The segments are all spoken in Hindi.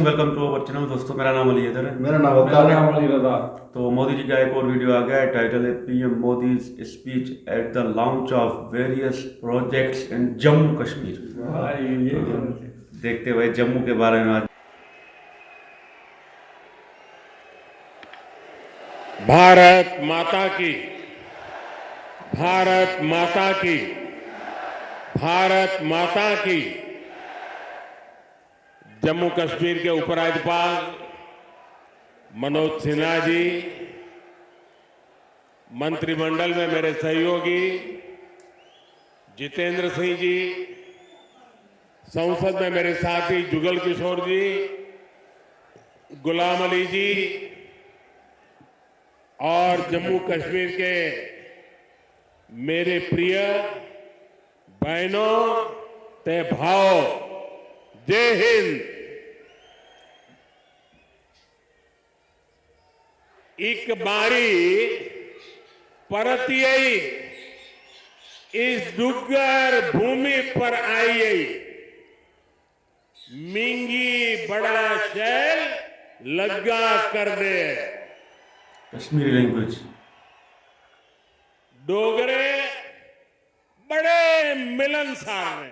वेलकम टू अवर चैनल दोस्तों। मेरा नाम अली हैदर है। मेरा नाम वकार है। तो मोदी जी का एक और वीडियो आ गया है। टाइटल है PM Modi speech at the launch of various projects in Jammu Kashmir. देखते भाई जम्मू के बारे में आज। भारत माता की, भारत माता की, भारत माता की। जम्मू कश्मीर के उपराज्यपाल मनोज सिन्हा जी, मंत्रिमंडल में मेरे सहयोगी जितेंद्र सिंह जी, संसद में मेरे साथी जुगल किशोर जी, गुलाम अली जी और जम्मू कश्मीर के मेरे प्रिय बहनों ते भाव, जय हिंद। एक बारी परतियई इस डुग्गर भूमि पर आई, मिंगी बड़ा शैल लगा कर दे। कश्मीरी लैंग्वेज। डोगरे बड़े मिलनसार ने,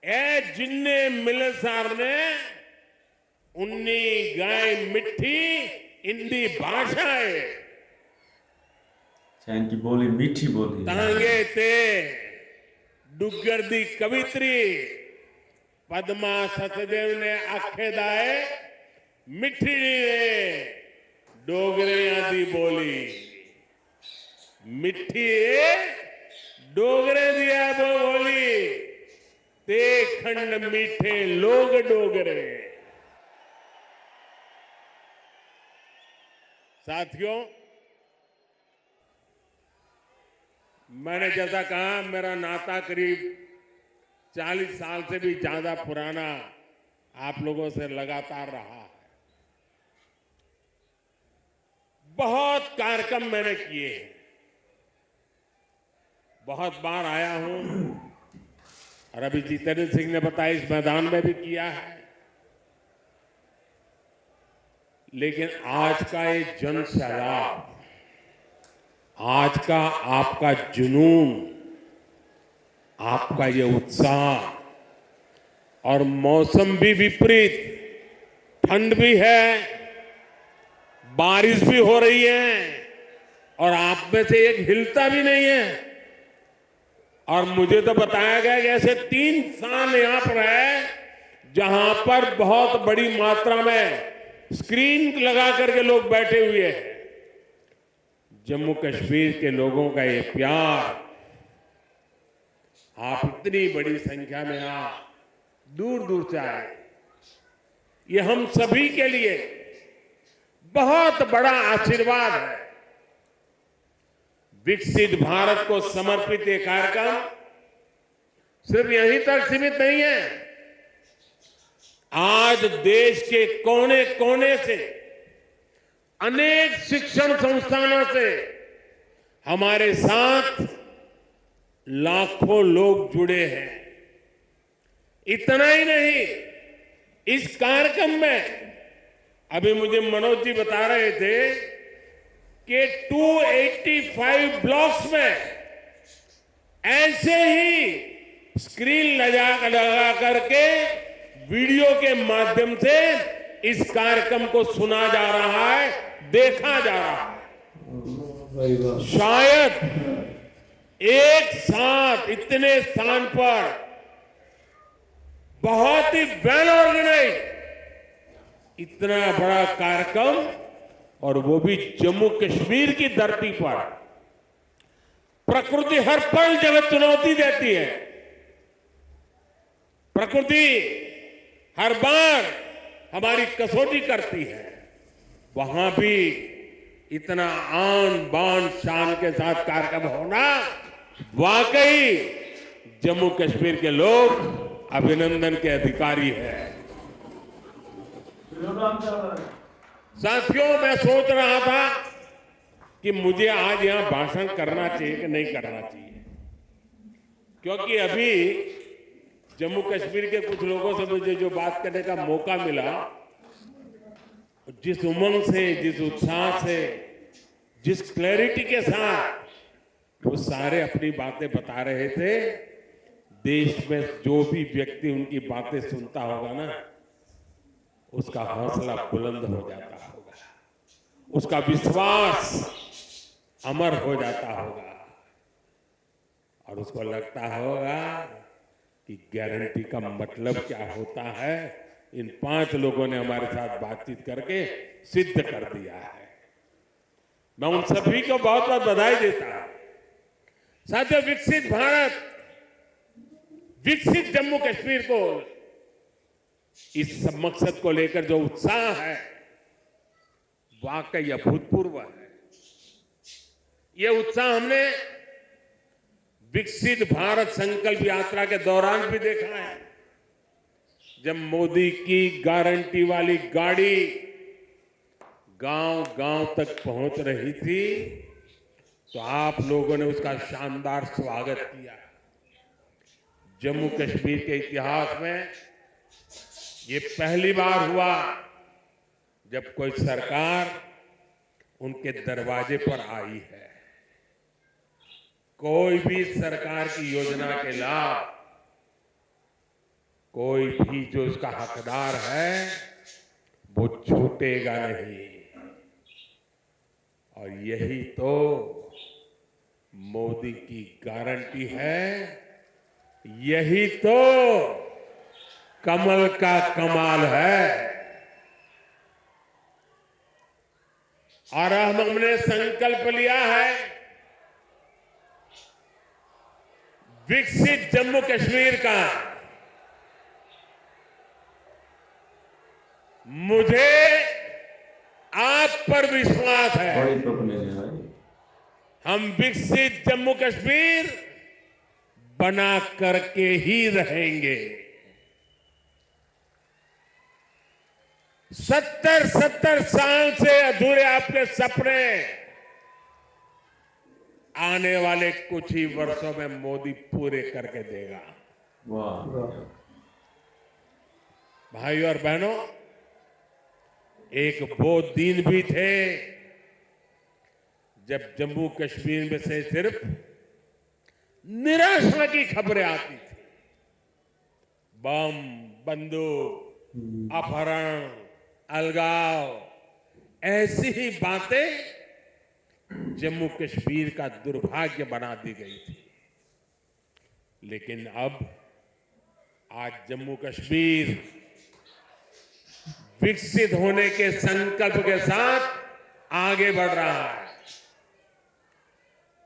ए जिन्ने मिलनसार ने उन्नी गाय मिठी इंदी भाषा है। इनकी बोली मीठी बोली है। तांगे ते डुग्गर दी कवित्री पद्मा सतदेव ने आखे दाए मिठी ने डोगरियां दी बोली मिठी डोगरे दिया बोली ते खंड मीठे लोग डोगरे। साथियों, मैंने जैसा कहा मेरा नाता करीब 40 साल से भी ज्यादा पुराना आप लोगों से लगातार रहा है। बहुत कार्यक्रम मैंने किए हैं, बहुत बार आया हूं और अभी जितेंद्र सिंह ने बताया इस मैदान में भी किया है। लेकिन आज का ये जन सैलाब, आज का आपका जुनून, आपका ये उत्साह और मौसम भी विपरीत, ठंड भी है, बारिश भी हो रही है और आप में से एक हिलता भी नहीं है। और मुझे तो बताया गया कि ऐसे 3 स्थान यहां पर है जहां पर बहुत बड़ी मात्रा में स्क्रीन लगा करके लोग बैठे हुए हैं। जम्मू कश्मीर के लोगों का ये प्यार, आप इतनी बड़ी संख्या में आप दूर दूर से आए, ये हम सभी के लिए बहुत बड़ा आशीर्वाद है। विकसित भारत को समर्पित ये कार्यक्रम सिर्फ यहीं तक सीमित नहीं है। आज देश के कोने कोने से, अनेक शिक्षण संस्थानों से हमारे साथ लाखों लोग जुड़े हैं। इतना ही नहीं, इस कार्यक्रम में अभी मुझे मनोज जी बता रहे थे कि 285 ब्लॉक्स में ऐसे ही स्क्रीन लगा करके वीडियो के माध्यम से इस कार्यक्रम को सुना जा रहा है, देखा जा रहा है। शायद एक साथ इतने स्थान पर बहुत ही वेल ऑर्गेनाइज इतना बड़ा कार्यक्रम, और वो भी जम्मू कश्मीर की धरती पर। प्रकृति हर पल जगह चुनौती देती है, प्रकृति हर बार हमारी कसौटी करती है। वहां भी इतना आन बान शान के साथ कार्यक्रम होना, वाकई जम्मू कश्मीर के लोग अभिनंदन के अधिकारी हैं। साथियों, मैं सोच रहा था कि मुझे आज यहां भाषण करना चाहिए कि नहीं करना चाहिए, क्योंकि अभी जम्मू कश्मीर के कुछ लोगों से मुझे जो बात करने का मौका मिला, जिस उमंग से, जिस उत्साह से, जिस क्लैरिटी के साथ वो सारे अपनी बातें बता रहे थे, देश में जो भी व्यक्ति उनकी बातें सुनता होगा ना, उसका हौसला बुलंद हो जाता होगा, उसका विश्वास अमर हो जाता होगा और उसको लगता होगा कि गारंटी का मतलब क्या होता है, इन 5 लोगों ने हमारे साथ बातचीत करके सिद्ध कर दिया है। मैं उन सभी को बहुत बहुत बधाई देता हूं। साथियों, विकसित भारत, विकसित जम्मू कश्मीर को, इस सब मकसद को लेकर जो उत्साह है वाकई अभूतपूर्व है। यह उत्साह हमने विकसित भारत संकल्प यात्रा के दौरान भी देखा है। जब मोदी की गारंटी वाली गाड़ी गांव-गांव तक पहुंच रही थी, तो आप लोगों ने उसका शानदार स्वागत किया। जम्मू कश्मीर के इतिहास में ये पहली बार हुआ जब कोई सरकार उनके दरवाजे पर आई है। कोई भी सरकार की योजना के लाभ, कोई भी जो उसका हकदार है वो छूटेगा नहीं। और यही तो मोदी की गारंटी है, यही तो कमल का कमाल है। और हमने संकल्प लिया है विकसित जम्मू कश्मीर का। मुझे आप पर विश्वास है, हम विकसित जम्मू कश्मीर बना करके ही रहेंगे। 70 साल से अधूरे आपके सपने आने वाले कुछ ही वर्षों में मोदी पूरे करके देगा। भाइयों और बहनों, एक वो दिन भी थे जब जम्मू कश्मीर में से सिर्फ निराशा की खबरें आती थी। बम, बंदूक, अपहरण, अलगाव, ऐसी ही बातें जम्मू कश्मीर का दुर्भाग्य बना दी गई थी। लेकिन अब आज जम्मू कश्मीर विकसित होने के संकल्प के साथ आगे बढ़ रहा है।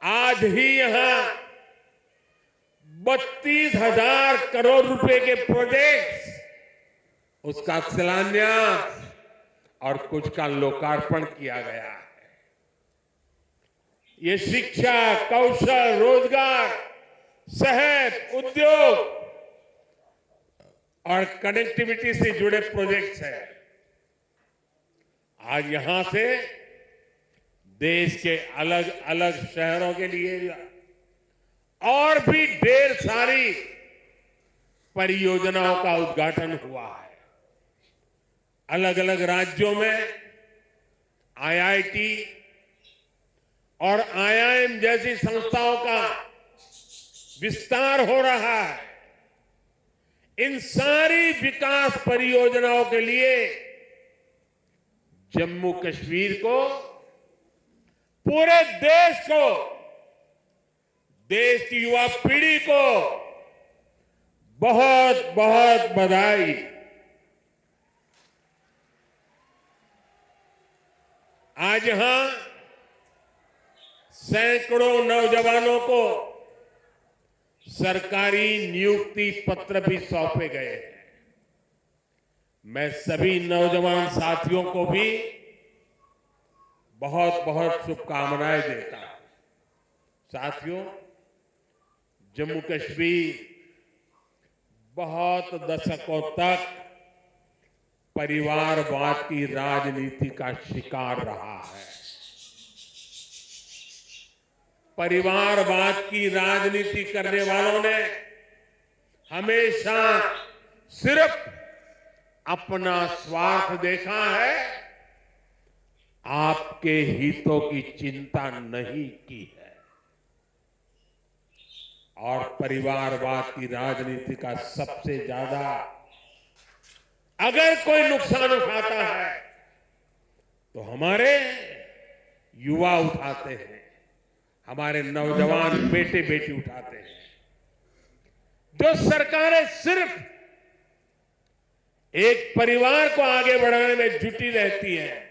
आज ही यहां 32,000 करोड़ रुपए के प्रोजेक्ट्स, उसका शिलान्यास और कुछ का लोकार्पण किया गया है। ये शिक्षा, कौशल, रोजगार, सेहत, उद्योग और कनेक्टिविटी से जुड़े प्रोजेक्ट्स हैं। आज यहां से देश के अलग अलग शहरों के लिए और भी ढेर सारी परियोजनाओं का उद्घाटन हुआ है। अलग अलग राज्यों में आईआईटी और आईआईएम जैसी संस्थाओं का विस्तार हो रहा है। इन सारी विकास परियोजनाओं के लिए जम्मू कश्मीर को, पूरे देश को, देश की युवा पीढ़ी को बहुत बहुत बधाई। आज यहां सैकड़ों नौजवानों को सरकारी नियुक्ति पत्र भी सौंपे गए हैं। मैं सभी नौजवान साथियों को भी बहुत बहुत शुभकामनाएं देता हूं। साथियों, जम्मू कश्मीर बहुत दशकों तक परिवारवाद की राजनीति का शिकार रहा है। परिवारवाद की राजनीति करने वालों ने हमेशा सिर्फ अपना स्वार्थ देखा है, आपके हितों की चिंता नहीं की है। और परिवारवाद की राजनीति का सबसे ज्यादा अगर कोई नुकसान उठाता है तो हमारे युवा उठाते हैं, हमारे नौजवान बेटे बेटी उठाते हैं। जो सरकारें सिर्फ एक परिवार को आगे बढ़ाने में जुटी रहती हैं,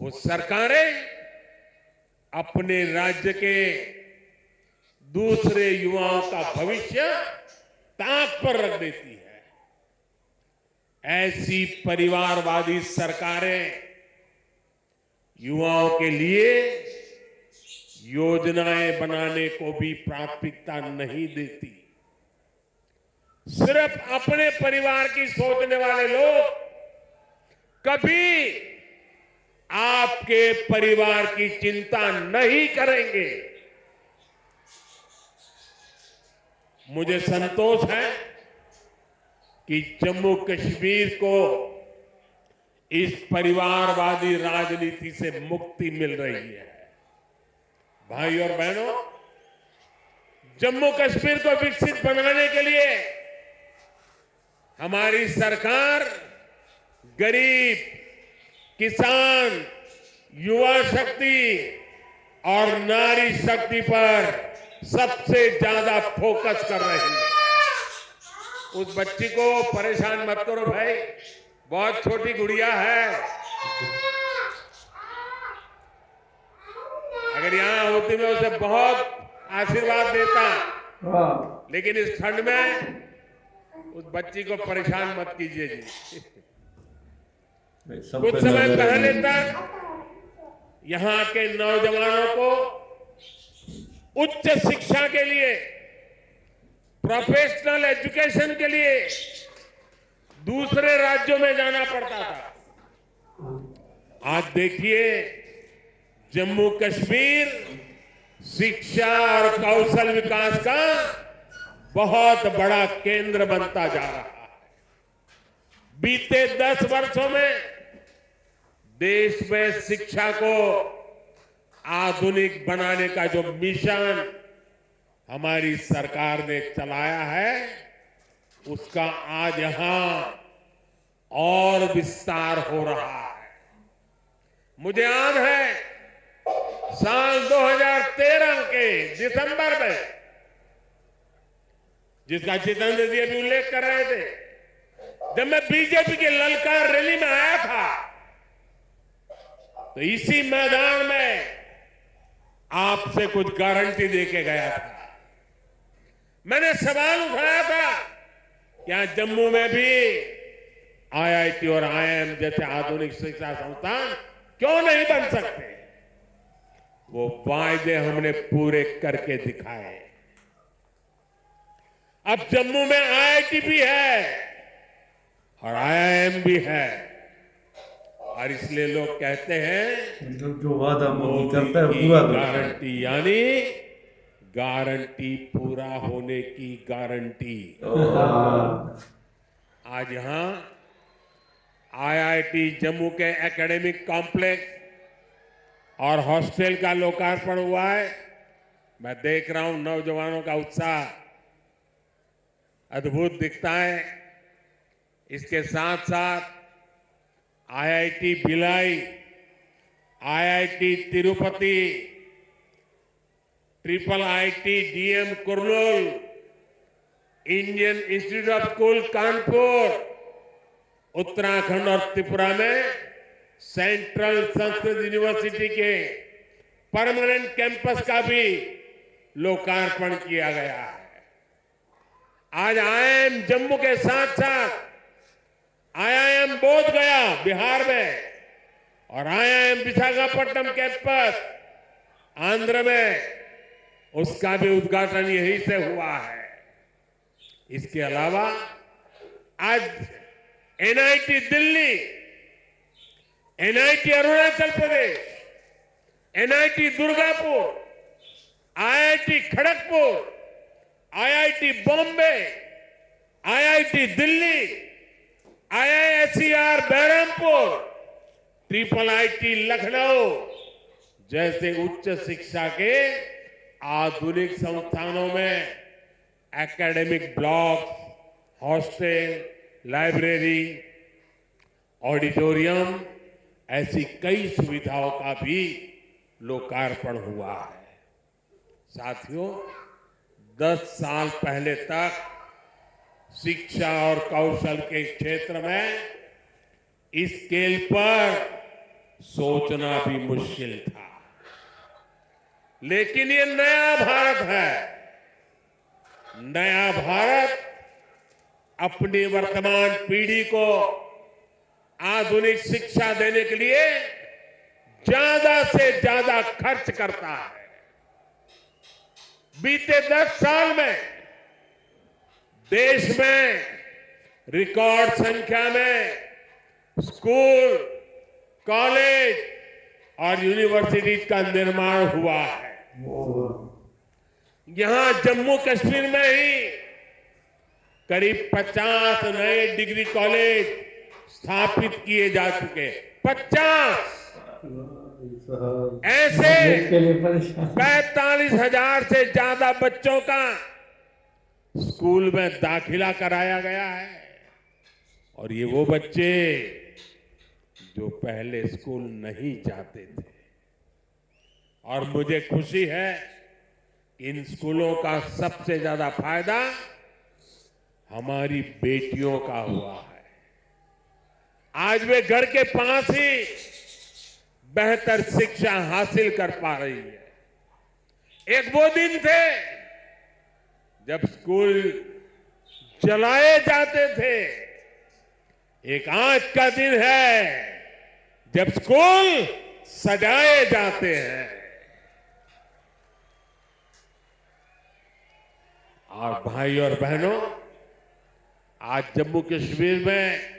वो सरकारें अपने राज्य के दूसरे युवाओं का भविष्य ताक पर रख देती है। ऐसी परिवारवादी सरकारें युवाओं के लिए योजनाएं बनाने को भी प्राथमिकता नहीं देती। सिर्फ अपने परिवार की सोचने वाले लोग कभी आपके परिवार की चिंता नहीं करेंगे। मुझे संतोष है कि जम्मू कश्मीर को इस परिवारवादी राजनीति से मुक्ति मिल रही है। भाई और बहनों, जम्मू कश्मीर को विकसित बनाने के लिए हमारी सरकार गरीब, किसान, युवा शक्ति और नारी शक्ति पर सबसे ज्यादा फोकस कर रही है। उस बच्ची को परेशान मत करो भाई, बहुत छोटी गुड़िया है। अगर यहां होती मैं उसे बहुत आशीर्वाद देता, लेकिन इस ठंड में उस बच्ची को परेशान मत कीजिए जी। कुछ समय पहले तक यहां के नौजवानों को उच्च शिक्षा के लिए, प्रोफेशनल एजुकेशन के लिए दूसरे राज्यों में जाना पड़ता था। आज देखिए, जम्मू कश्मीर शिक्षा और कौशल विकास का बहुत बड़ा केंद्र बनता जा रहा है। बीते 10 वर्षों में देश में शिक्षा को आधुनिक बनाने का जो मिशन हमारी सरकार ने चलाया है, उसका आज यहां और विस्तार हो रहा है। मुझे याद है साल 2013 के दिसंबर में, जिसका जितेंद्र जी अभी उल्लेख कर रहे थे, जब मैं बीजेपी के ललकार रैली में आया था, तो इसी मैदान में आपसे कुछ गारंटी देके गया था। मैंने सवाल उठाया था, क्या जम्मू में भी आईआईटी और आईआईएम जैसे आधुनिक शिक्षा संस्थान क्यों नहीं बन सकते? वो वायदे हमने पूरे करके दिखाए। अब जम्मू में आईआईटी भी है और आईआईएम भी है, और इसलिए लोग कहते हैं जो वादा मोदी मोदी करता है की पूरा गारंटी, यानी गारंटी पूरा होने की गारंटी। आज यहां आईआईटी जम्मू के एकेडमिक कॉम्प्लेक्स और हॉस्टल का लोकार्पण हुआ है। मैं देख रहा हूं नौजवानों का उत्साह अद्भुत दिखता है। इसके साथ साथ IIT Bhilai, IIT Tirupati, triple IT DM Kurnool, Indian institute of school Kanpur, Uttarakhand और त्रिपुरा में सेंट्रल संस्कृत यूनिवर्सिटी के परमानेंट कैंपस का भी लोकार्पण किया गया है। आज आईआईएम जम्मू के साथ साथ आईआईएम बोध गया बिहार में और आईआईएम विशाखापट्टनम कैंपस आंध्र में, उसका भी उद्घाटन यहीं से हुआ है। इसके अलावा आज NIT Delhi, NIT Arunachal Pradesh, NIT Durgapur, IIT Kharagpur, IIT Bombay, IIT Delhi, IISER Berhampur, triple IT Lucknow जैसे उच्च शिक्षा के आधुनिक संस्थानों में academic block, hostel, library, auditorium ऐसी कई सुविधाओं का भी लोकार्पण हुआ है। साथियों, 10 साल पहले तक शिक्षा और कौशल के क्षेत्र में इस स्केल पर सोचना भी मुश्किल था, लेकिन ये नया भारत है। नया भारत अपनी वर्तमान पीढ़ी को आधुनिक शिक्षा देने के लिए ज्यादा से ज्यादा खर्च करता है। बीते 10 साल में देश में रिकॉर्ड संख्या में स्कूल, कॉलेज और यूनिवर्सिटी का निर्माण हुआ है। यहां जम्मू कश्मीर में ही करीब 50 नए डिग्री कॉलेज स्थापित किए जा चुके। 50 ऐसे 45,000 से ज्यादा बच्चों का स्कूल में दाखिला कराया गया है। और ये वो बच्चे जो पहले स्कूल नहीं जाते थे। और मुझे खुशी है कि इन स्कूलों का सबसे ज्यादा फायदा हमारी बेटियों का हुआ है। आज वे घर के पास ही बेहतर शिक्षा हासिल कर पा रही है। एक वो दिन थे जब स्कूल जलाए जाते थे, एक आज का दिन है जब स्कूल सजाए जाते हैं। और भाई और बहनों, आज जम्मू कश्मीर में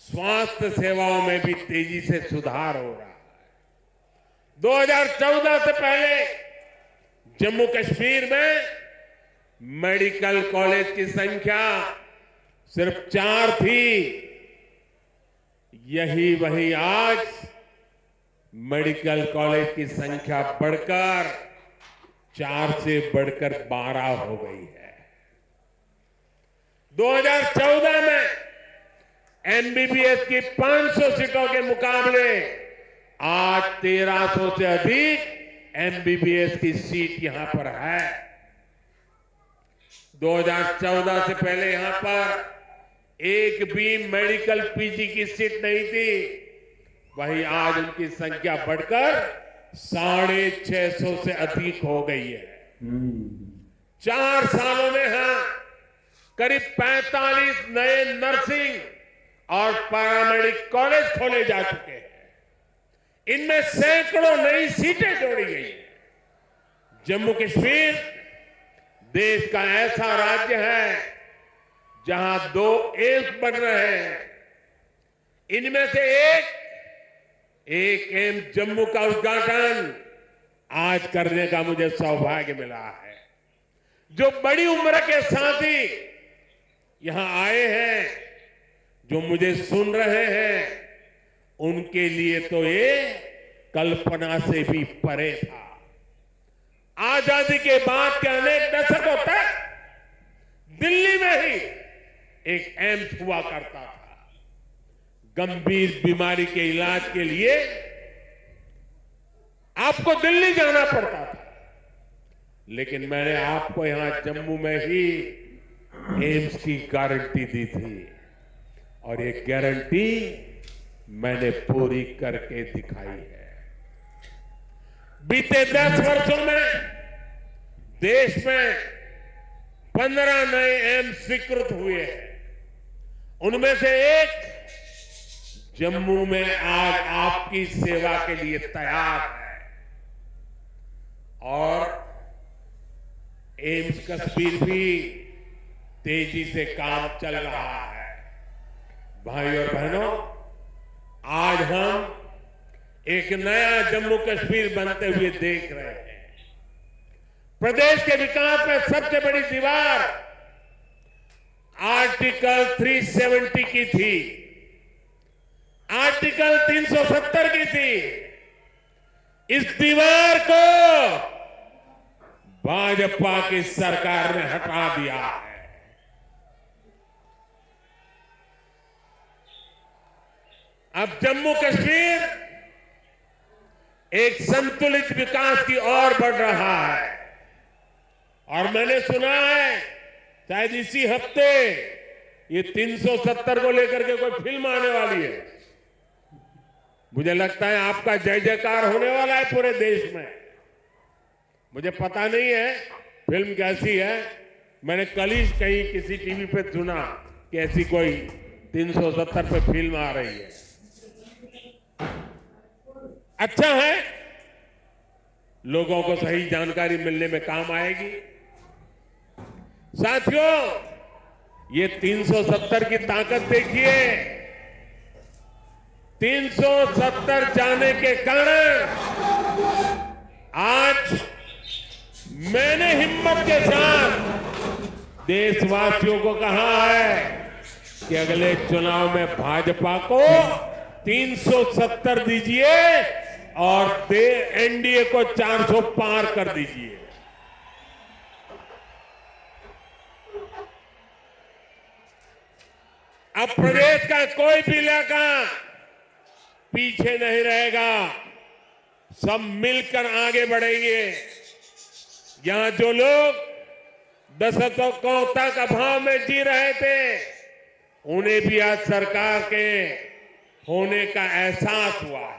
स्वास्थ्य सेवाओं में भी तेजी से सुधार हो रहा है। 2014 से पहले जम्मू कश्मीर में मेडिकल कॉलेज की संख्या सिर्फ 4 थी। यही वही आज मेडिकल कॉलेज की संख्या बढ़कर 4 से बढ़कर 12 हो गई है। 2014 में एमबीबीएस की 500 सीटों के मुकाबले आज 1300 से अधिक एमबीबीएस की सीट यहां पर है। 2014 से पहले यहां पर एक भी मेडिकल पीजी की सीट नहीं थी। वहीं आज उनकी संख्या बढ़कर 650 से अधिक हो गई है। 4 सालों में करीब 45 नए नर्सिंग और पैरामेडिक कॉलेज खोले जा चुके हैं। इनमें सैकड़ों नई सीटें जोड़ी गई हैं। जम्मू कश्मीर देश का ऐसा राज्य है जहां 2 एम्स बन रहे हैं। इनमें से एक एम्स जम्मू का उद्घाटन आज करने का मुझे सौभाग्य मिला है। जो बड़ी उम्र के साथी यहां आए हैं, जो मुझे सुन रहे हैं, उनके लिए तो ये कल्पना से भी परे था। आजादी के बाद के अनेक दशकों तक दिल्ली में ही एक एम्स हुआ करता था। गंभीर बीमारी के इलाज के लिए आपको दिल्ली जाना पड़ता था, लेकिन मैंने आपको यहां जम्मू में ही एम्स की गारंटी दी थी और ये गारंटी मैंने पूरी करके दिखाई है। बीते 10 वर्षों में देश में 15 नए एम्स स्वीकृत हुए हैं। उनमें से एक जम्मू में आज आपकी सेवा के लिए तैयार है। और एम्स कश्मीर भी तेजी से काम चल रहा है। भाई और बहनों, आज हम एक नया जम्मू कश्मीर बनते हुए देख रहे हैं। प्रदेश के विकास में सबसे बड़ी दीवार आर्टिकल 370 की थी, आर्टिकल 370 की थी। इस दीवार को भाजपा की सरकार ने हटा दिया है। अब जम्मू कश्मीर एक संतुलित विकास की ओर बढ़ रहा है और मैंने सुना है शायद इसी हफ्ते ये 370 को लेकर के कोई फिल्म आने वाली है। मुझे लगता है आपका जय जयकार होने वाला है पूरे देश में। मुझे पता नहीं है फिल्म कैसी है, मैंने कल ही कहीं किसी टीवी पे सुना कि ऐसी कोई 370 पे फिल्म आ रही है। अच्छा है, लोगों को सही जानकारी मिलने में काम आएगी। साथियों, ये 370 की ताकत देखिए। 370 जाने के कारण आज मैंने हिम्मत के साथ देशवासियों को कहा है कि अगले चुनाव में भाजपा को 370 दीजिए और एनडीए को 400 पार कर दीजिए। अब प्रदेश का कोई भी इलाका पीछे नहीं रहेगा, सब मिलकर आगे बढ़ेंगे। यहां जो लोग दशकों तक अभाव में जी रहे थे, उन्हें भी आज सरकार के होने का एहसास हुआ है।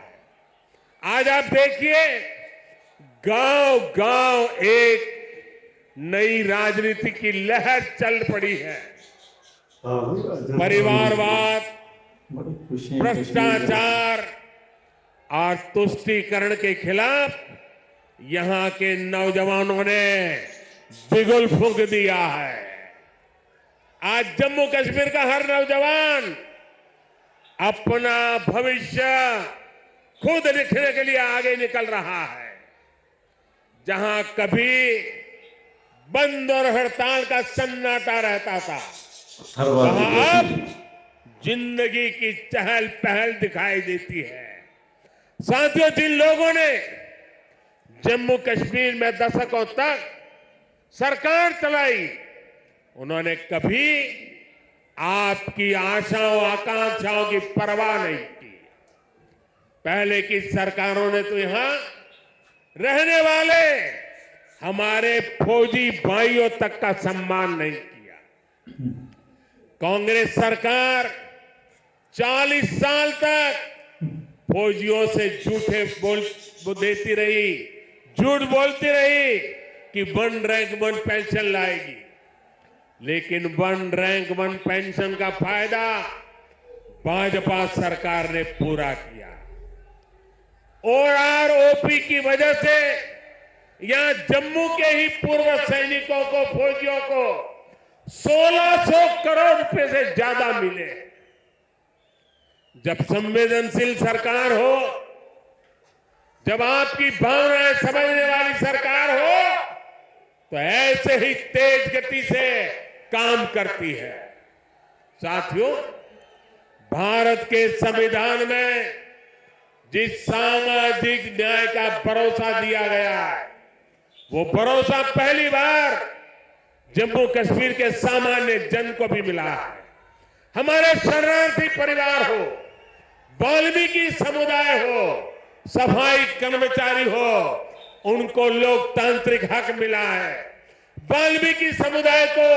आज आप देखिए, गांव गांव एक नई राजनीति की लहर चल पड़ी है। परिवारवाद, भ्रष्टाचार और तुष्टीकरण के खिलाफ यहां के नौजवानों ने बिगुल फूंक दिया है। आज जम्मू कश्मीर का हर नौजवान अपना भविष्य खुद लिखने के लिए आगे निकल रहा है। जहां कभी बंद और हड़ताल का सन्नाटा रहता था, वहां अब जिंदगी की चहल पहल दिखाई देती है। साथियों, जिन लोगों ने जम्मू कश्मीर में दशकों तक सरकार चलाई, उन्होंने कभी आपकी आशाओं आकांक्षाओं की परवाह नहीं की। पहले की सरकारों ने तो यहां रहने वाले हमारे फौजी भाइयों तक का सम्मान नहीं किया। कांग्रेस सरकार 40 साल तक फौजियों से देती रही, झूठ बोलती रही कि 1 रैंक 1 पेंशन लाएगी, लेकिन 1 रैंक 1 पेंशन का फायदा भाजपा सरकार ने पूरा किया। ओपी की वजह से यहां जम्मू के ही पूर्व सैनिकों को, फौजियों को 1600 करोड़ रुपए से ज्यादा मिले। जब संवेदनशील सरकार हो, जब आपकी भावनाएं समझने वाली सरकार हो, तो ऐसे ही तेज गति से काम करती है। साथियों, भारत के संविधान में जिस सामाजिक न्याय का भरोसा दिया गया है, वो भरोसा पहली बार जम्मू कश्मीर के सामान्य जन को भी मिला है। हमारे शरणार्थी परिवार हो, वाल्मीकि समुदाय हो, सफाई कर्मचारी हो, उनको लोकतांत्रिक हक मिला है। वाल्मीकि समुदाय को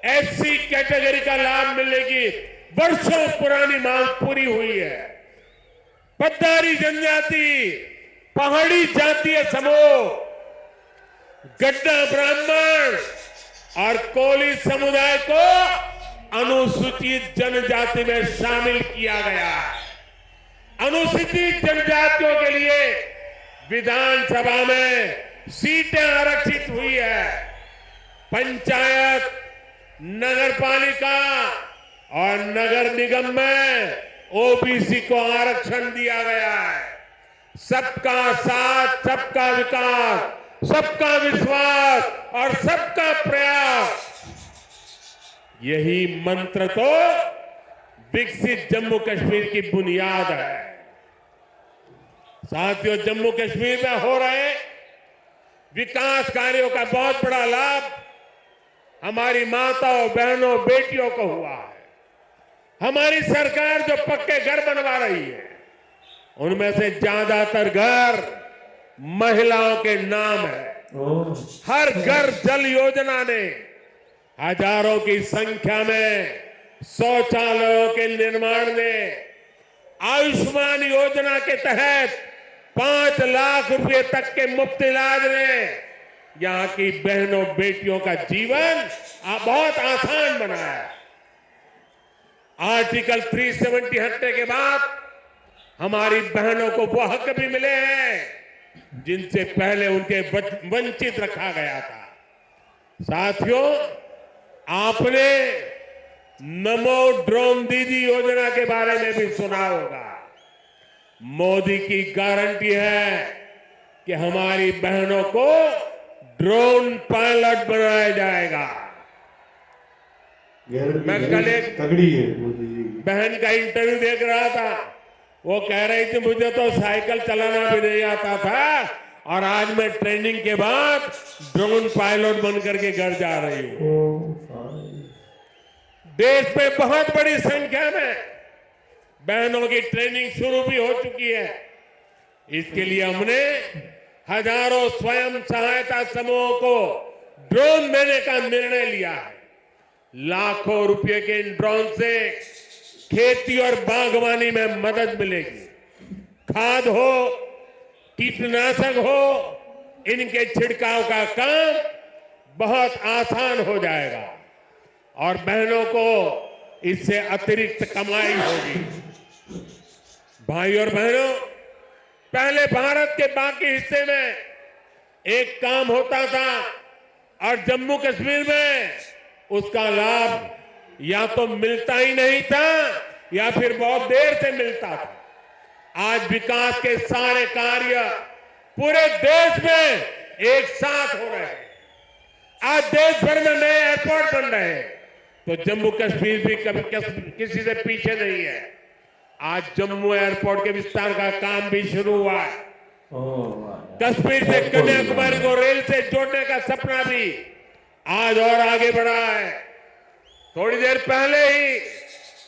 एससी कैटेगरी का लाभ मिलने की वर्षों पुरानी मांग पूरी हुई है। पद्दारी जनजाति, पहाड़ी जातीय समूह, गड्ढा ब्राह्मण और कोली समुदाय को अनुसूचित जनजाति में शामिल किया गया है। अनुसूचित जनजातियों के लिए विधानसभा में सीटें आरक्षित हुई है। पंचायत, नगरपालिका और नगर निगम में ओबीसी को आरक्षण दिया गया है। सबका साथ, सबका विकास सबका विश्वास और सबका प्रयास, यही मंत्र तो विकसित जम्मू कश्मीर की बुनियाद है। साथियों, जम्मू कश्मीर में हो रहे विकास कार्यों का बहुत बड़ा लाभ हमारी माताओं, बहनों, बेटियों को हुआ है। हमारी सरकार जो पक्के घर बनवा रही है, उनमें से ज्यादातर घर महिलाओं के नाम है। हर घर जल योजना ने हजारों की संख्या में शौचालयों के निर्माण ने, आयुष्मान योजना के तहत 5 लाख रुपए तक के मुफ्त इलाज ने यहां की बहनों, बेटियों का जीवन बहुत आसान बनाया। आर्टिकल 370 हटने के बाद हमारी बहनों को वो हक भी मिले हैं जिनसे पहले उनके वंचित रखा गया था। साथियों, आपने नमो ड्रोन दीदी योजना के बारे में भी सुना होगा। मोदी की गारंटी है कि हमारी बहनों को ड्रोन पायलट बनाया जाएगा। मैं कल एक तगड़ी है मोदी जी। बहन का इंटरव्यू देख रहा था, वो कह रही थी मुझे तो साइकिल चलाना भी नहीं आता था और आज मैं ट्रेनिंग के बाद ड्रोन पायलट बनकर के घर जा रही हूं। देश में बहुत बड़ी संख्या में बहनों की ट्रेनिंग शुरू भी हो चुकी है। इसके लिए हमने हजारों स्वयं सहायता समूहों को ड्रोन देने का निर्णय लिया है। लाखों रुपए के इन ड्रोन से खेती और बागवानी में मदद मिलेगी। खाद हो, कीटनाशक हो, इनके छिड़काव का काम बहुत आसान हो जाएगा और बहनों को इससे अतिरिक्त कमाई होगी। भाई और बहनों, पहले भारत के बाकी हिस्से में एक काम होता था और जम्मू कश्मीर में उसका लाभ या तो मिलता ही नहीं था या फिर बहुत देर से मिलता था। आज विकास के सारे कार्य पूरे देश में एक साथ हो रहे हैं। आज देश भर में नए एयरपोर्ट बन रहे हैं, तो जम्मू कश्मीर भी कभी किसी से पीछे नहीं है। आज जम्मू एयरपोर्ट के विस्तार का काम भी शुरू हुआ है। कश्मीर से कन्याकुमारी को रेल से जोड़ने का सपना भी आज और आगे बढ़ा है। थोड़ी देर पहले ही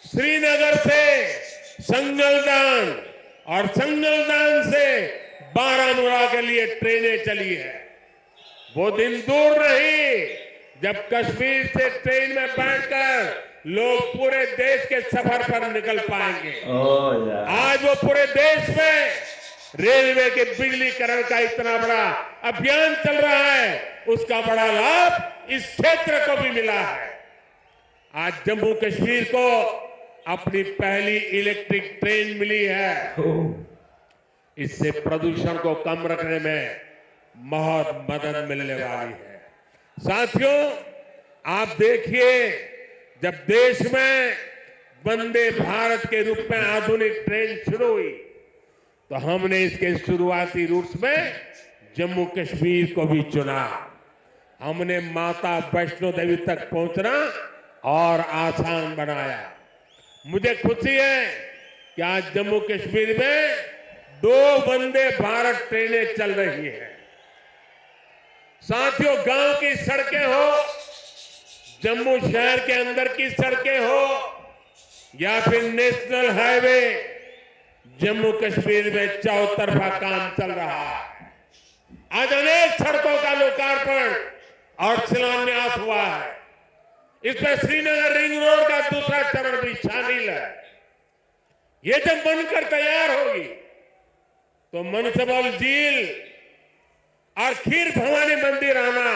श्रीनगर से संगलदान और संगलदान से बारामूला के लिए ट्रेनें चली है। वो दिन दूर नहीं जब कश्मीर से ट्रेन में बैठकर लोग पूरे देश के सफर पर निकल पाएंगे। आज वो पूरे देश में रेलवे के बिजलीकरण का इतना बड़ा अभियान चल रहा है, उसका बड़ा लाभ इस क्षेत्र को भी मिला है। आज जम्मू कश्मीर को अपनी पहली इलेक्ट्रिक ट्रेन मिली है। इससे प्रदूषण को कम रखने में बहुत मदद मिलने वाली है। साथियों, आप देखिए, जब देश में वंदे भारत के रूप में आधुनिक ट्रेन शुरू हुई तो हमने इसके शुरुआती रूट्स में जम्मू कश्मीर को भी चुना। हमने माता वैष्णो देवी तक पहुंचना और आसान बनाया। मुझे खुशी है कि आज जम्मू कश्मीर में 2 वंदे भारत ट्रेनें चल रही हैं। साथियों, गांव की सड़कें हो, जम्मू शहर के अंदर की सड़कें हो या फिर नेशनल हाईवे, जम्मू कश्मीर में चौतरफा काम चल रहा है। आज अनेक सड़कों का लोकार्पण और शिलान्यास हुआ है। इसमें श्रीनगर रिंग रोड का दूसरा चरण भी शामिल है। ये जब बनकर तैयार होगी तो मनसबल झील और खीर भवानी मंदिर आना,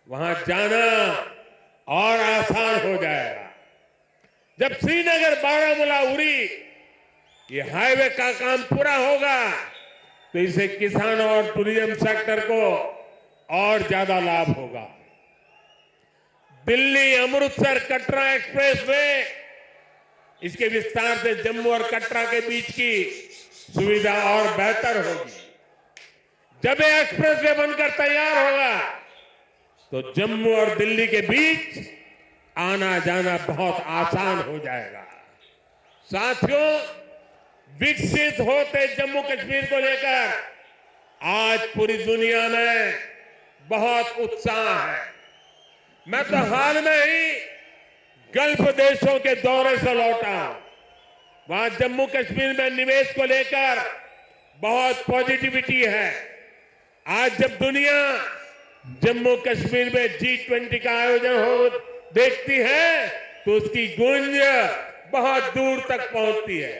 वहां जाना और आसान हो जाएगा। जब श्रीनगर बारामूला उरी ये हाईवे का काम पूरा होगा तो इससे किसानों और टूरिज्म सेक्टर को और ज्यादा लाभ होगा। दिल्ली अमृतसर कटरा एक्सप्रेस वे, इसके विस्तार से जम्मू और कटरा के बीच की सुविधा और बेहतर होगी। जब ये एक्सप्रेसवे बनकर तैयार होगा तो जम्मू और दिल्ली के बीच आना जाना बहुत आसान हो जाएगा। साथियों, विकसित होते जम्मू कश्मीर को लेकर आज पूरी दुनिया में बहुत उत्साह है। मैं तो हाल में ही गल्फ देशों के दौरे से लौटा हूं। वहां जम्मू कश्मीर में निवेश को लेकर बहुत पॉजिटिविटी है। आज जब दुनिया जम्मू कश्मीर में G20 का आयोजन हो देखती है तो उसकी गूंज बहुत दूर तक पहुंचती है।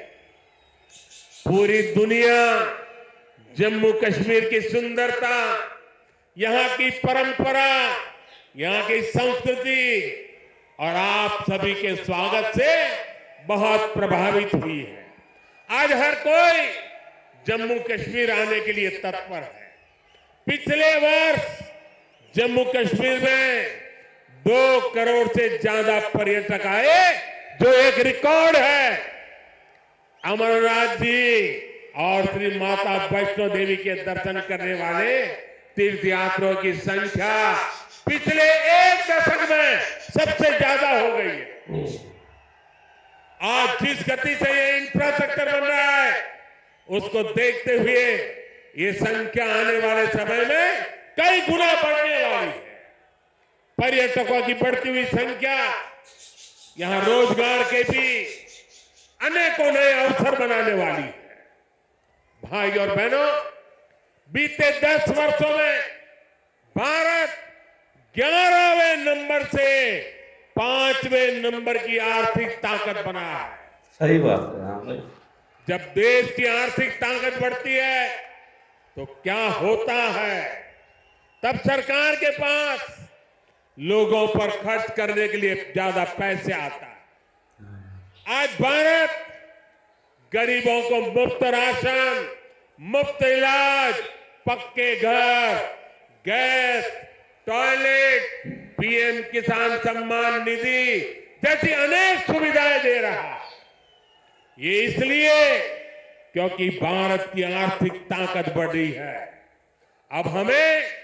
पूरी दुनिया जम्मू कश्मीर की सुंदरता, यहां की परंपरा, यहां की संस्कृति और आप सभी के स्वागत से बहुत प्रभावित हुई है। आज हर कोई जम्मू कश्मीर आने के लिए तत्पर है। पिछले वर्ष जम्मू कश्मीर में 2 करोड़ से ज्यादा पर्यटक आए, जो एक रिकॉर्ड है। अमरनाथ जी और श्री माता वैष्णो देवी के दर्शन करने वाले तीर्थयात्रियों की संख्या पिछले 1 दशक में सबसे ज्यादा हो गई है। आज जिस गति से ये इंफ्रास्ट्रक्चर बन रहा है, उसको देखते हुए ये संख्या आने वाले समय में कई गुना बढ़ने वाली है। पर्यटकों की बढ़ती हुई संख्या यहां रोजगार के भी अनेकों नए अवसर बनाने वाली है। भाई और बहनों, बीते 10 वर्षों में भारत 11वें नंबर से 5वें नंबर की आर्थिक ताकत बना है। सही बात है। हाँ भाई। जब देश की आर्थिक ताकत बढ़ती है तो क्या होता है, तब सरकार के पास लोगों पर खर्च करने के लिए ज्यादा पैसे आता है। आज भारत गरीबों को मुफ्त राशन, मुफ्त इलाज, पक्के घर, गैस, टॉयलेट, पीएम किसान सम्मान निधि जैसी अनेक सुविधाएं दे रहा है। ये इसलिए क्योंकि भारत की आर्थिक ताकत बढ़ रही है। अब हमें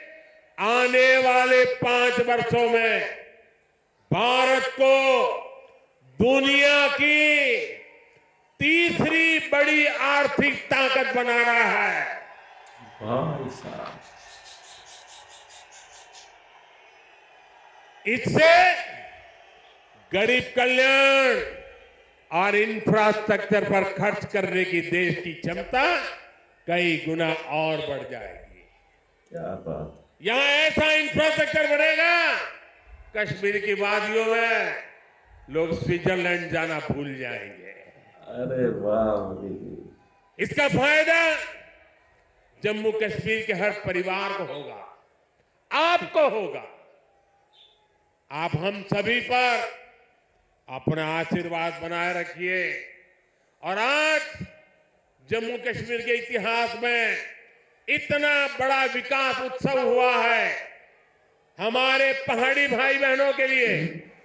आने वाले 5 वर्षों में भारत को दुनिया की तीसरी बड़ी आर्थिक ताकत बनाना है। भाई साहब, इससे गरीब कल्याण और इंफ्रास्ट्रक्चर पर खर्च करने की देश की क्षमता कई गुना और बढ़ जाएगी। क्या बात। यहां ऐसा इंफ्रास्ट्रक्चर बनेगा, कश्मीर की वादियों में लोग स्विट्जरलैंड जाना भूल जाएंगे। अरे वाह मोदी जी। इसका फायदा जम्मू कश्मीर के हर परिवार को होगा, आपको होगा। आप हम सभी पर अपना आशीर्वाद बनाए रखिए। और आज जम्मू कश्मीर के इतिहास में इतना बड़ा विकास उत्सव हुआ है। हमारे पहाड़ी भाई बहनों के लिए,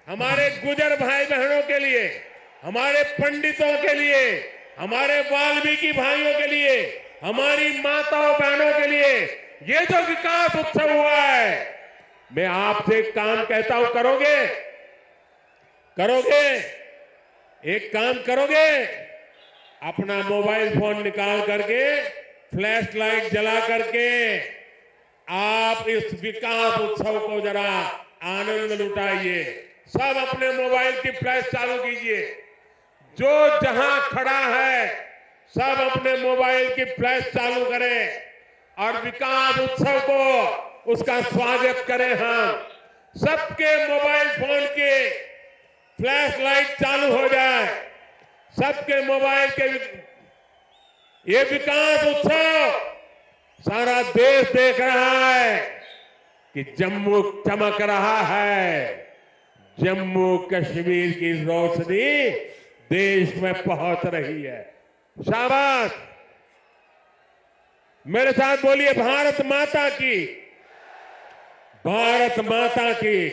हमारे गुजर भाई बहनों के लिए, हमारे पंडितों के लिए, हमारे वाल्मीकि भाइयों के लिए, हमारी माताओं बहनों के लिए ये जो विकास उत्सव हुआ है, मैं आपसे एक काम कहता हूं, करोगे? करोगे? एक काम करोगे? अपना मोबाइल फोन निकाल करके, फ्लैश लाइट जला करके आप इस विकास उत्सव को जरा आनंद लुटाइए। सब अपने मोबाइल की फ्लैश चालू कीजिए। जो जहां खड़ा है सब अपने मोबाइल की फ्लैश चालू करें और विकास उत्सव को उसका स्वागत करें। हम सबके मोबाइल फोन के फ्लैश लाइट चालू हो जाए, सबके मोबाइल के ये विकास उत्सव सारा देश देख रहा है कि जम्मू चमक रहा है। जम्मू कश्मीर की रोशनी देश में पहुंच रही है। शाबाश, मेरे साथ बोलिए, भारत माता की, भारत माता की,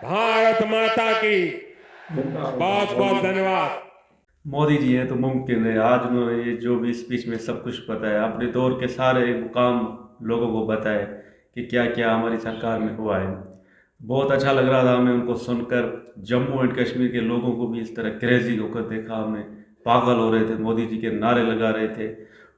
भारत माता की। बहुत बहुत धन्यवाद। मोदी जी हैं तो मुमकिन है। आज उन्होंने ये जो भी स्पीच में सब कुछ बताया, अपने दौर के सारे मुकाम लोगों को बताए कि क्या क्या हमारी सरकार में हुआ है। बहुत अच्छा लग रहा था हमें उनको सुनकर। जम्मू एंड कश्मीर के लोगों को भी इस तरह क्रेजी होकर देखा हमने, पागल हो रहे थे, मोदी जी के नारे लगा रहे थे।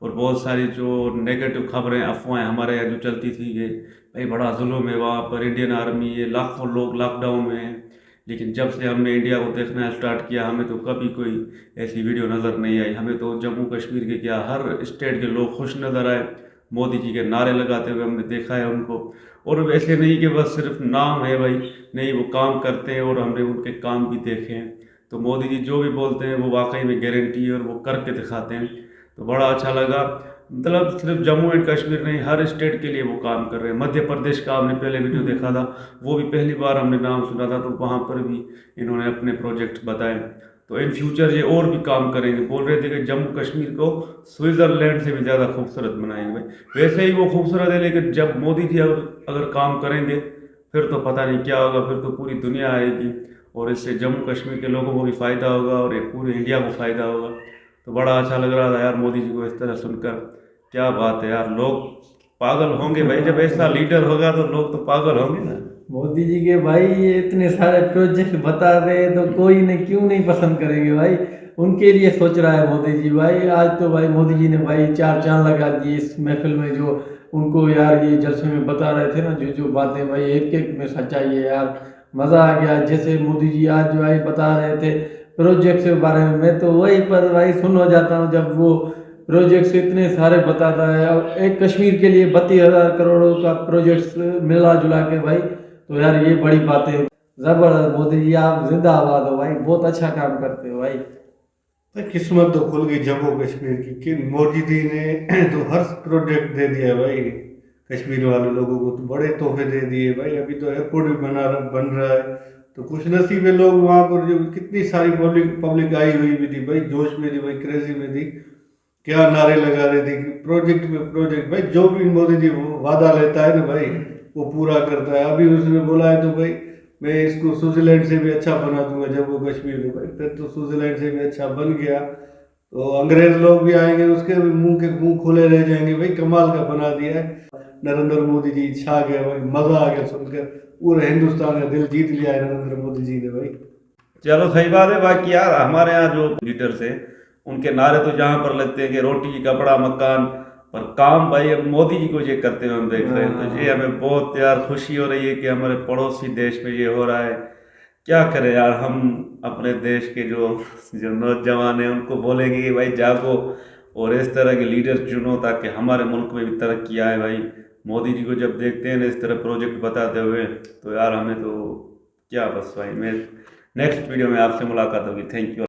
और बहुत सारी जो नेगेटिव खबरें, अफवाहें हमारे यहाँ जो चलती थी कि भाई बड़ा जुल्म है वहाँ पर, इंडियन आर्मी, ये लाखों लोग लॉकडाउन में हैं। लेकिन जब से हमने इंडिया को देखना स्टार्ट किया, हमें तो कभी कोई ऐसी वीडियो नज़र नहीं आई। हमें तो जम्मू कश्मीर के क्या, हर स्टेट के लोग खुश नज़र आए, मोदी जी के नारे लगाते हुए हमने देखा है उनको। और वैसे नहीं कि बस सिर्फ नाम है भाई, नहीं, वो काम करते हैं और हमने उनके काम भी देखे हैं। तो मोदी जी जो भी बोलते हैं वो वाकई में गारंटी है और वो करके दिखाते हैं। तो बड़ा अच्छा लगा। मतलब सिर्फ जम्मू एंड कश्मीर नहीं, हर स्टेट के लिए वो काम कर रहे हैं। मध्य प्रदेश का हमने पहले वीडियो देखा था, वो भी पहली बार हमने नाम सुना था, तो वहाँ पर भी इन्होंने अपने प्रोजेक्ट बताए। तो इन फ्यूचर ये और भी काम करेंगे। बोल रहे थे कि जम्मू कश्मीर को स्विट्ज़रलैंड से भी ज़्यादा खूबसूरत बनाएंगे भाई। वैसे ही वो खूबसूरत है, लेकिन जब मोदी जी अगर काम करेंगे फिर तो पता नहीं क्या होगा, फिर तो पूरी दुनिया आएगी और इससे जम्मू कश्मीर के लोगों को भी फ़ायदा होगा और ये पूरे इंडिया को फ़ायदा होगा। तो बड़ा अच्छा लग रहा था यार मोदी जी को इस तरह सुनकर। क्या बात है यार, लोग पागल होंगे भाई, जब ऐसा लीडर होगा तो लोग तो पागल होंगे ना। मोदी जी के भाई ये इतने सारे प्रोजेक्ट बता रहे हैं तो कोई ने क्यों नहीं पसंद करेंगे भाई। उनके लिए सोच रहा है मोदी जी भाई। आज तो भाई मोदी जी ने भाई चार चांद लगा दिए इस महफिल में, जो उनको यार ये जलसे में बता रहे थे ना, जो जो बातें भाई एक एक में सच्चाई है यार। मज़ा आ गया। जैसे मोदी जी आज भाई बता रहे थे प्रोजेक्ट के बारे में, मैं तो वही पर भाई सुन हो जाता हूँ जब वो प्रोजेक्ट्स इतने सारे बताता है। अब एक कश्मीर के लिए 32,000 करोड़ का प्रोजेक्ट्स मिला जुला के भाई, तो यार ये बड़ी बात है। जबरदस्त मोदी जी, आप जिंदाबाद हो भाई, बहुत अच्छा काम करते हो भाई। तो किस्मत तो खुल गई जम्मू कश्मीर की कि मोदी जी ने तो हर प्रोजेक्ट दे दिया भाई। कश्मीर वाले लोगों को तो बड़े तोहफे दे दिए भाई। अभी तो एयरपोर्ट भी बन रहा है। तो कुछ नसीबे लोग वहाँ पर, जो कितनी सारी पब्लिक आई हुई भी थी भाई, जोश में थी भाई, क्रेजी में थी, क्या नारे लगा रहे थे कि प्रोजेक्ट में प्रोजेक्ट। भाई जो भी मोदी जी वो वादा लेता है ना भाई, वो पूरा करता है। अभी उसने बोला है तो भाई मैं इसको स्विट्जरलैंड से भी अच्छा बना दूंगा जम्मू कश्मीर को भाई। फिर तो स्विट्जरलैंड से भी अच्छा बन गया तो अंग्रेज लोग भी आएंगे, उसके भी मुंह खुले रह जाएंगे भाई। कमाल का बना दिया है नरेंद्र मोदी जी, छा गया भाई। मजा आ गया सुनकर, पूरे हिंदुस्तान का दिल जीत लिया है नरेंद्र मोदी जी ने भाई। चलो सही बात है। बाकी यार हमारे यहाँ जो लीडर्स है उनके नारे तो जहाँ पर लगते हैं कि रोटी कपड़ा मकान, पर काम भाई अब मोदी जी को ये करते हुए हम देख रहे हैं। तो ये हमें बहुत यार खुशी हो रही है कि हमारे पड़ोसी देश में ये हो रहा है। क्या करें यार, हम अपने देश के जो नौजवान हैं उनको बोलेंगे कि भाई जागो और इस तरह के लीडर चुनो ताकि हमारे मुल्क में भी तरक्की आए भाई। मोदी जी को जब देखते हैं ना इस तरह प्रोजेक्ट बताते हुए, तो यार हमें तो क्या, बस भाई मैं नेक्स्ट वीडियो में आपसे मुलाकात होगी। Thank you.